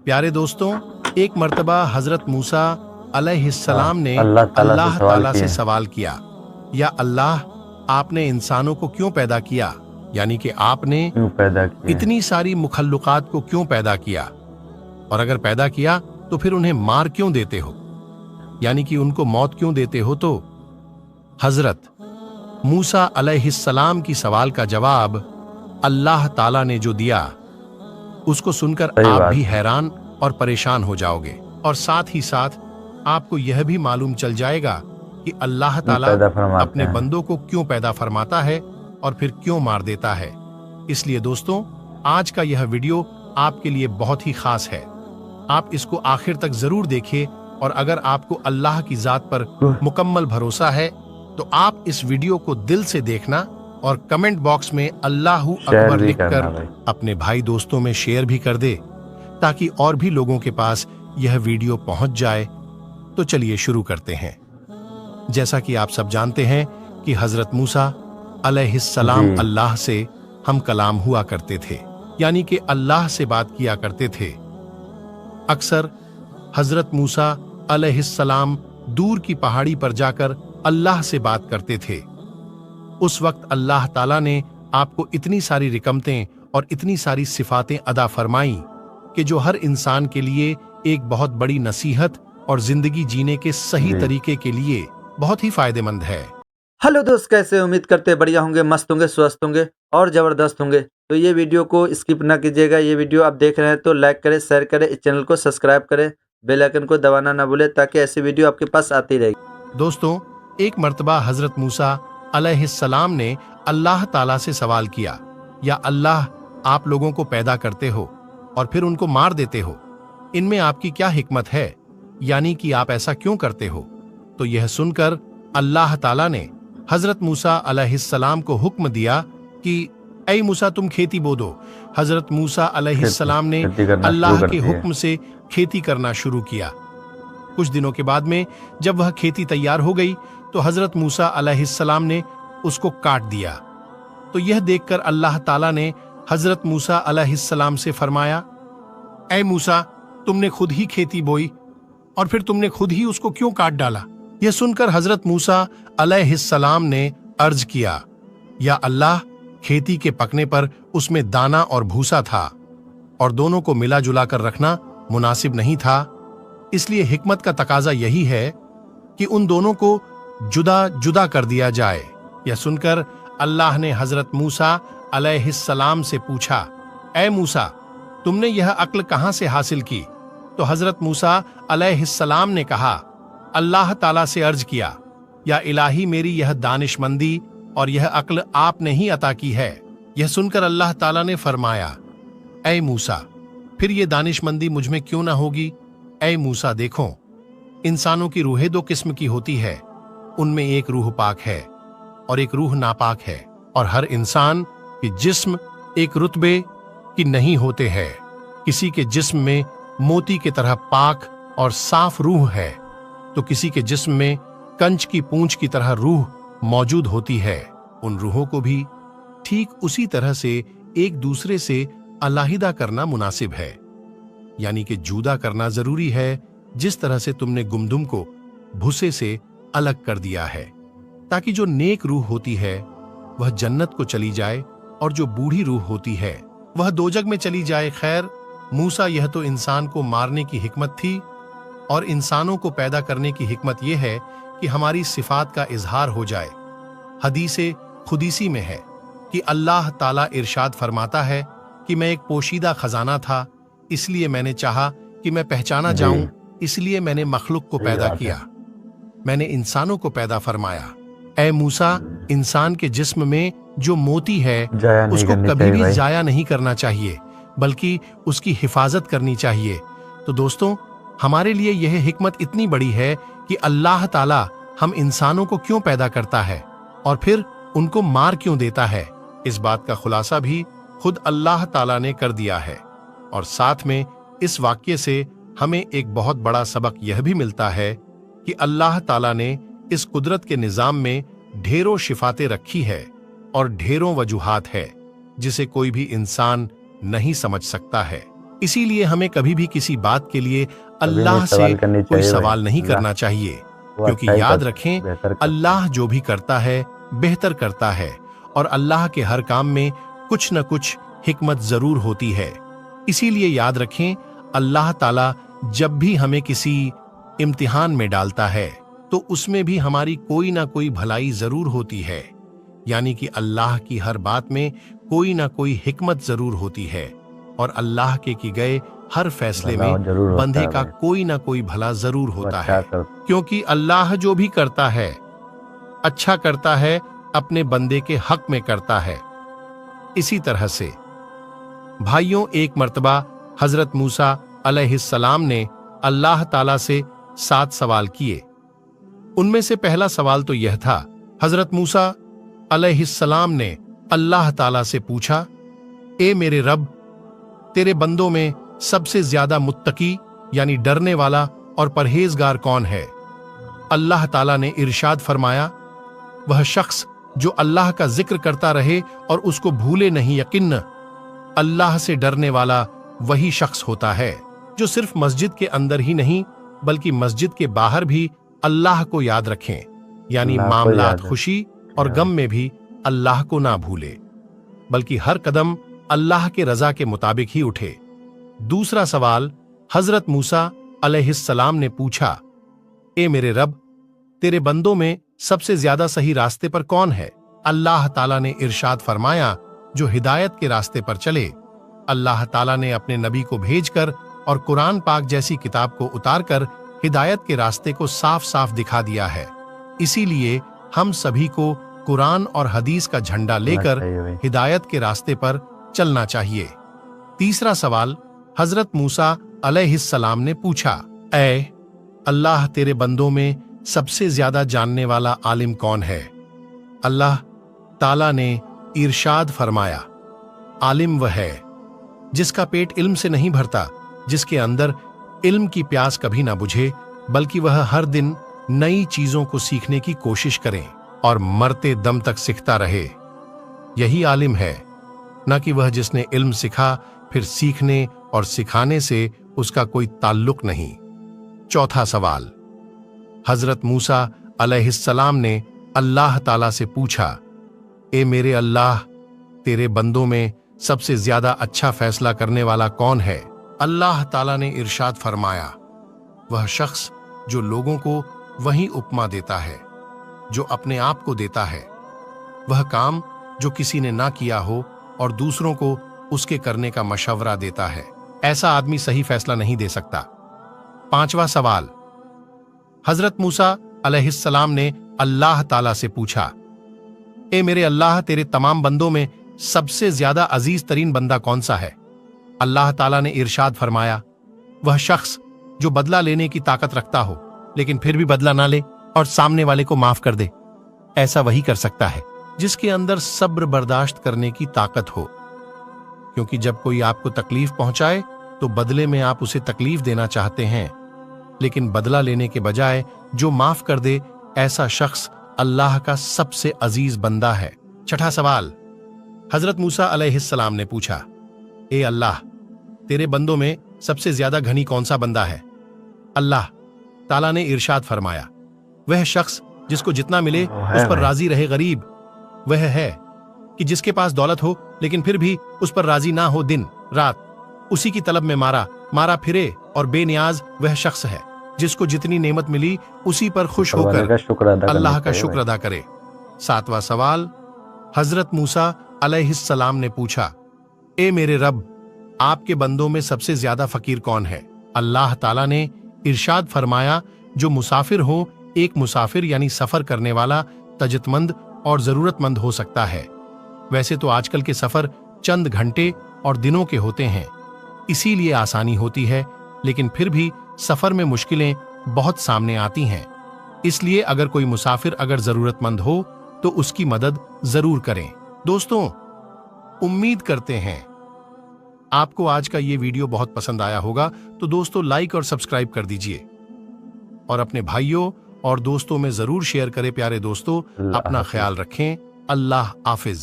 प्यारे दोस्तों, एक मर्तबा हजरत मूसा अलैहिस्सलाम ने अल्लाह अल्लाह ताला से किया। सवाल किया, या अल्लाह, आपने इंसानों को क्यों पैदा किया? यानी कि आपने क्यों पैदा किया? इतनी सारी मुखल्लुकात को क्यों पैदा किया? और अगर पैदा किया तो फिर उन्हें मार क्यों देते हो, यानी कि उनको मौत क्यों देते हो? तो हजरत मूसा अलैहिस्सलाम की सवाल का जवाब अल्लाह ताला ने जो दिया, उसको सुनकर सही आप बात भी है। हैरान और परेशान हो जाओगे, और साथ ही साथ आपको यह भी मालूम चल जाएगा कि अल्लाह क्यों ताला पैदा फरमाते अपने हैं। बंदों को क्यों पैदा फरमाता है और फिर क्यों मार देता है। इसलिए दोस्तों, आज का यह वीडियो आपके लिए बहुत ही खास है। आप इसको आखिर तक जरूर देखें, और अगर आपको अल्लाह की जात पर मुकम्मल भरोसा है तो आप इस वीडियो को दिल से देखना और कमेंट बॉक्स में अल्लाहू शेयर अकबर भी लिखकर करना भाई। अपने भाई दोस्तों में शेयर भी कर दे, ताकि और भी लोगों के पास यह वीडियो पहुंच जाए। तो चलिए शुरू करते हैं। जैसा कि आप सब जानते हैं कि हजरत मूसा अलैहिस्सलाम जी। अल्लाह से हम कलाम हुआ करते थे, यानी कि अल्लाह से बात किया करते थे। अक्सर हजरत मूसा अलैहिस्सलाम दूर की पहाड़ी पर जाकर अल्लाह से बात करते थे। उस वक्त अल्लाह ताला ने आपको इतनी सारी रिकमतें और इतनी सारी सिफातें अदा फरमाई कि जो हर इंसान के लिए एक बहुत बड़ी नसीहत और जिंदगी जीने के सही जी। तरीके के लिए बहुत ही फायदेमंद है। हेलो दोस्त, कैसे? उम्मीद करते हैं बढ़िया होंगे, मस्त होंगे, स्वस्थ होंगे और ज़बरदस्त होंगे। तो ये वीडियो को स्किप ना कीजिएगा। ये वीडियो आप देख रहे हैं तो लाइक करें, शेयर करें, इस चैनल को सब्सक्राइब करें, बेल आइकन को दबाना ना भूलें, ताकि ऐसी वीडियो आपके पास आती रहेगी। दोस्तों, एक मर्तबा हजरत मूसा अलैहिस्सलाम ने अल्लाह ताला से सवाल किया, या अल्लाह, आप लोगों को पैदा करते हो और फिर उनको मार देते हो, इनमें आपकी क्या हिकमत है? यानी कि आप ऐसा क्यों करते हो? तो यह सुनकर अल्लाह ताला ने हजरत मूसा अलैहिस्सलाम को हुक्म दिया कि ऐ मूसा, तुम खेती बो दो। हजरत मूसा अलैहिस्सलाम ने खेती करना अल्लाह शुरू कर के दिया। हुक्म से खेती करना शुरू किया। कुछ दिनों के बाद में जब वह खेती तैयार हो गई तो हजरत मूसा अलैहिस्सलाम ने उसको काट दिया। तो यह देखकर अल्लाह ताला ने हजरत मूसा अलैहिस्सलाम से फरमाया, ऐ मूसा, तुमने खुद ही खेती बोई और फिर तुमने खुद ही उसको क्यों काट डाला? यह सुनकर हजरत मूसा अलैहिस्सलाम ने अर्ज किया, या अल्लाह, खेती के पकने पर उसमें दाना और भूसा था और दोनों को मिला जुला कर रखना मुनासिब नहीं था, इसलिए हिकमत का तकाजा यही है कि उन दोनों को जुदा जुदा कर दिया जाए। यह सुनकर अल्लाह ने हजरत मूसा अलैहिस्सलाम से पूछा, ऐ मूसा, तुमने यह अक्ल कहां से हासिल की? तो हजरत मूसा अलैहिस्सलाम ने कहा, अल्लाह ताला से अर्ज किया, या इलाही, मेरी यह दानिशमंदी और यह अक्ल आपने ही अता की है। यह सुनकर अल्लाह ताला ने फरमाया, ऐ मूसा, फिर ये दानिशमंदी मुझ में क्यों ना होगी? ऐ मूसा, देखो, इंसानों की रूहें दो किस्म की होती है, उनमें एक रूह पाक है और एक रूह नापाक है, और हर इंसान के जिस्म एक रुतबे की नहीं होते हैं। किसी के जिस्म में मोती की तरह पाक और साफ रूह है, तो किसी के जिस्म में कंच की पूंछ की तरह रूह मौजूद होती है। उन रूहों को भी ठीक उसी तरह से एक दूसरे से अलहदा करना मुनासिब है, यानी कि जुदा करना जरूरी है, जिस तरह से तुमने गुमदुम को भूसे से अलग कर दिया है, ताकि जो नेक रूह होती है वह जन्नत को चली जाए और जो बूढ़ी रूह होती है वह दोजग में चली जाए। खैर मूसा, यह तो इंसान को मारने की हिकमत थी, और इंसानों को पैदा करने की हिकमत यह है कि हमारी सिफात का इजहार हो जाए। हदीसे खुदीसी में है कि अल्लाह ताला इरशाद फरमाता है कि मैं एक पोशीदा खजाना था, इसलिए मैंने चाहा कि मैं पहचाना जाऊं, इसलिए मैंने मखलूक को पैदा किया, मैंने इंसानों को पैदा फरमाया। ऐ मूसा, इंसान के जिस्म में जो मोती है जाया नहीं उसको करनी कभी चाहिए भी भाई। जाया नहीं करना चाहिए, बल्कि उसकी हिफाजत करनी चाहिए। तो दोस्तों, हमारे लिए यह हिकमत इतनी बड़ी है कि अल्लाह ताला हम इंसानों को क्यों पैदा करता है और फिर उनको मार क्यों देता है, इस बात का खुलासा भी खुद अल्लाह ताला ने कर दिया है। और साथ में इस वाक्य से हमें एक बहुत बड़ा सबक यह भी मिलता है कि अल्लाह ताला ने इस कुदरत के निजाम में ढेरों शिफातें रखी है और ढेरों वजूहात है जिसे कोई भी इंसान नहीं समझ सकता है। इसीलिए हमें कभी भी किसी बात के लिए कभी अल्लाह नहीं से सवाल करनी कोई चाहिए भाई। सवाल नहीं अल्लाह करना चाहिए, वो क्योंकि अच्छा ही याद बेहतर रखें करता है। अल्लाह जो भी करता है बेहतर करता है, और अल्लाह के हर काम में कुछ न कुछ हिकमत जरूर होती है। इसीलिए याद रखें अल्लाह ताला जब भी हमें किसी इम्तिहान में डालता है तो उसमें भी हमारी कोई ना कोई भलाई जरूर होती है, यानी कि अल्लाह की हर बात में कोई ना कोई हिकमत जरूर होती है, और अल्लाह के की गए हर फैसले भला में जरूर होता बंदे है का भाई। कोई ना कोई भला जरूर वो होता अच्छा है, कर क्योंकि अल्लाह जो भी करता है अच्छा करता है, अपने बंदे के हक में करता है। इसी तरह से भाइयों, एक मर्तबा हजरत मूसा अलैहिस्सलाम ने अल्लाह ताला से 7 सवाल किए। उनमें से पहला सवाल तो यह था, हजरत मूसा अलैहिस्सलाम ने अल्लाह ताला से पूछा, ए मेरे रब, तेरे बंदों में सबसे ज्यादा मुत्तकी यानी डरने वाला और परहेजगार कौन है? अल्लाह ताला ने इरशाद फरमाया, वह शख्स जो अल्लाह का जिक्र करता रहे और उसको भूले नहीं, यकीन अल्लाह से डरने वाला वही शख्स होता है जो सिर्फ मस्जिद के अंदर ही नहीं बल्कि मस्जिद के बाहर भी अल्लाह को याद रखें, यानी अल्लाह को मामलात याद रखें। खुशी और गम में भी अल्लाह को ना भूले, बल्कि हर कदम अल्लाह के रजा के मुताबिक ही उठे। दूसरा सवाल हजरत मूसा अलैहिस्सलाम ने पूछा, ए मेरे रब, तेरे बंदों में सबसे ज्यादा सही रास्ते पर कौन है? अल्लाह ताला ने इरशाद फरमाया, जो हिदायत के रास्ते पर चले। अल्लाह ताला ने अपने नबी को भेजकर और कुरान पाक जैसी किताब को उतारकर हिदायत के रास्ते को साफ साफ दिखा दिया है। इसीलिए हम सभी को कुरान और हदीस का झंडा लेकर चाहिए भाई। हिदायत के रास्ते पर चलना चाहिए। तीसरा सवाल हजरत मूसा अलैहिस्सलाम ने पूछा, ऐ अल्लाह, तेरे बंदों में सबसे ज्यादा जानने वाला आलिम कौन है? अल्लाह ताला ने इरशाद फरमाया, आलिम वह है जिसका पेट इल्म से नहीं भरता, जिसके अंदर इल्म की प्यास कभी ना बुझे, बल्कि वह हर दिन नई चीजों को सीखने की कोशिश करे और मरते दम तक सीखता रहे। यही आलिम है, न कि वह जिसने इल्म सीखा फिर सीखने और सिखाने से उसका कोई ताल्लुक नहीं। चौथा सवाल हजरत मूसा अलैहिस्सलाम ने अल्लाह ताला से पूछा, ए मेरे अल्लाह, तेरे बंदों में सबसे ज्यादा अच्छा फैसला करने वाला कौन है? अल्लाह ताला ने इरशाद फरमाया, वह शख्स जो लोगों को वही उपमा देता है जो अपने आप को देता है, वह काम जो किसी ने ना किया हो और दूसरों को उसके करने का मशवरा देता है। ऐसा आदमी सही फैसला नहीं दे सकता। पांचवा सवाल हजरत मूसा अलैहिस्सलाम ने अल्लाह ताला से पूछा, ए मेरे अल्लाह, तेरे तमाम बंदों में सबसे ज्यादा अजीज तरीन बंदा कौन सा है? अल्लाह ताला ने इरशाद फरमाया, वह शख्स जो बदला लेने की ताकत रखता हो लेकिन फिर भी बदला ना ले और सामने वाले को माफ कर दे। ऐसा वही कर सकता है जिसके अंदर सब्र बर्दाश्त करने की ताकत हो, क्योंकि जब कोई आपको तकलीफ पहुंचाए तो बदले में आप उसे तकलीफ देना चाहते हैं, लेकिन बदला लेने के बजाय जो माफ कर दे, ऐसा शख्स अल्लाह का सबसे अजीज बंदा है। छठा सवाल हजरत मूसा अलैहिस्सलाम ने पूछा, ए अल्लाह, तेरे बंदों में सबसे ज्यादा घनी कौन सा बंदा है? अल्लाह ताला ने इरशाद फरमाया, वह शख्स जिसको जितना मिले उस पर राजी रहे गरीब। वह है कि जिसके पास दौलत हो लेकिन फिर भी उस पर राजी ना हो, दिन रात उसी की तलब में मारा फिरे। और बेनियाज वह शख्स है जिसको जितनी नेमत मिली उसी पर खुश होकर अल्लाह का शुक्र अदा करे। सातवां सवाल हजरत मूसा अलैहिस्सलाम ने पूछा, ए मेरे रब, आपके बंदों में सबसे ज्यादा फकीर कौन है? अल्लाह ताला ने इरशाद फरमाया, जो मुसाफिर हो, एक मुसाफिर यानी सफर करने वाला तजतमंद और जरूरतमंद हो सकता है। वैसे तो आजकल के सफर चंद घंटे और दिनों के होते हैं, इसीलिए आसानी होती है, लेकिन फिर भी सफर में मुश्किलें बहुत सामने आती हैं। इसलिए अगर कोई मुसाफिर अगर जरूरतमंद हो तो उसकी मदद जरूर करें। दोस्तों, उम्मीद करते हैं आपको आज का ये वीडियो बहुत पसंद आया होगा, तो दोस्तों लाइक और सब्सक्राइब कर दीजिए और अपने भाइयों और दोस्तों में जरूर शेयर करें। प्यारे दोस्तों, अपना ख्याल रखें। अल्लाह हाफिज।